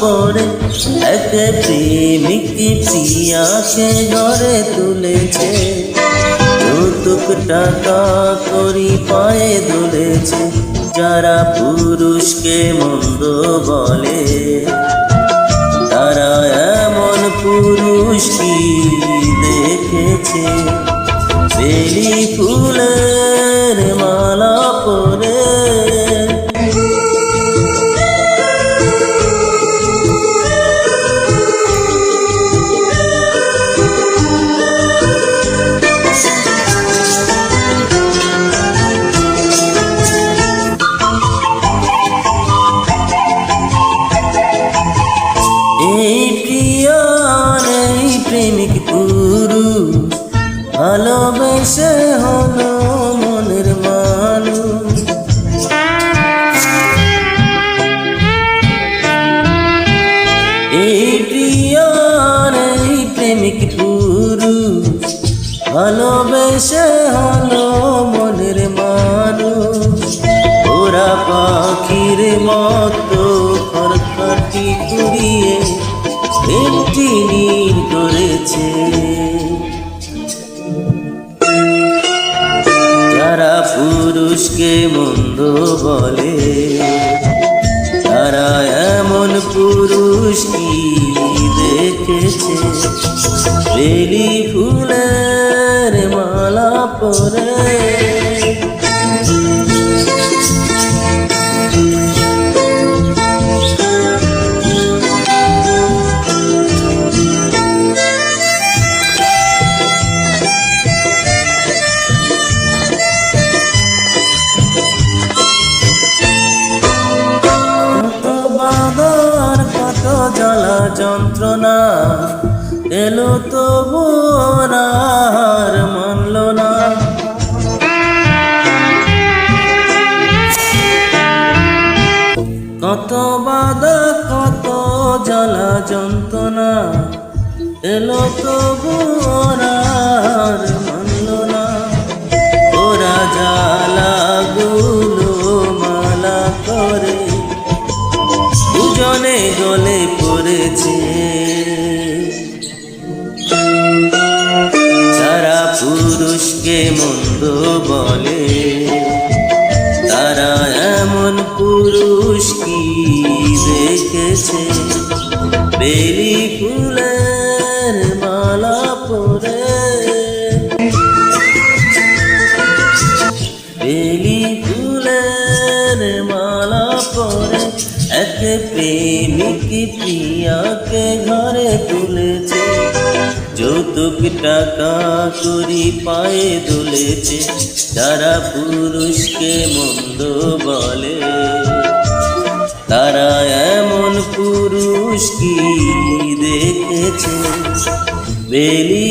পরে এক প্রেমিক প্রিয়াকে ঘরে তুলেছে, যৌতুক টাকা করি পায়ে দুলেছে। যারা পুরুষকে মন্দ বলে তারা এমন পুরুষ কি দেখেছে? বেলি ফুলের মালা পরে প্রেমিক পুরুষ ভালোবেসে হলো মনের মানুষ। এই প্রিয়ার এই প্রেমিক পুরুষ ভালোবেসে হলো মনের মানুষ। ওরা পাখির মতো খরখটি কুড়িয়ে নীর করেছে। যারা পুরুষকে মন্দ বলে তারা এমন পুরুষ কি দেখেছে? বেলি ফুলের মালা পরে জ্বালা যন্ত্রণা এলো তবু আর মানল না। কত বাধা কত জ্বালা যন্ত্রণা এলো তবু আর মানল না। ওরা জ্বালাগুলো মালা করে দুজনে গলে পড়েছে। যারা পুরুষকে মন্দ বলে তারা এমন পুরুষ কি দেখেছে? বেলি ফুলের মালা পরে বেলি ফুলের মালা পরে এক প্রেমিক প্রিয়াকে ঘরে তুলেছে, যৌতুক টাকা করি পায়ে দুলেছে। যারা পুরুষকে মন্দ বলে তারা এমন পুরুষ কি দেখেছে? বেলি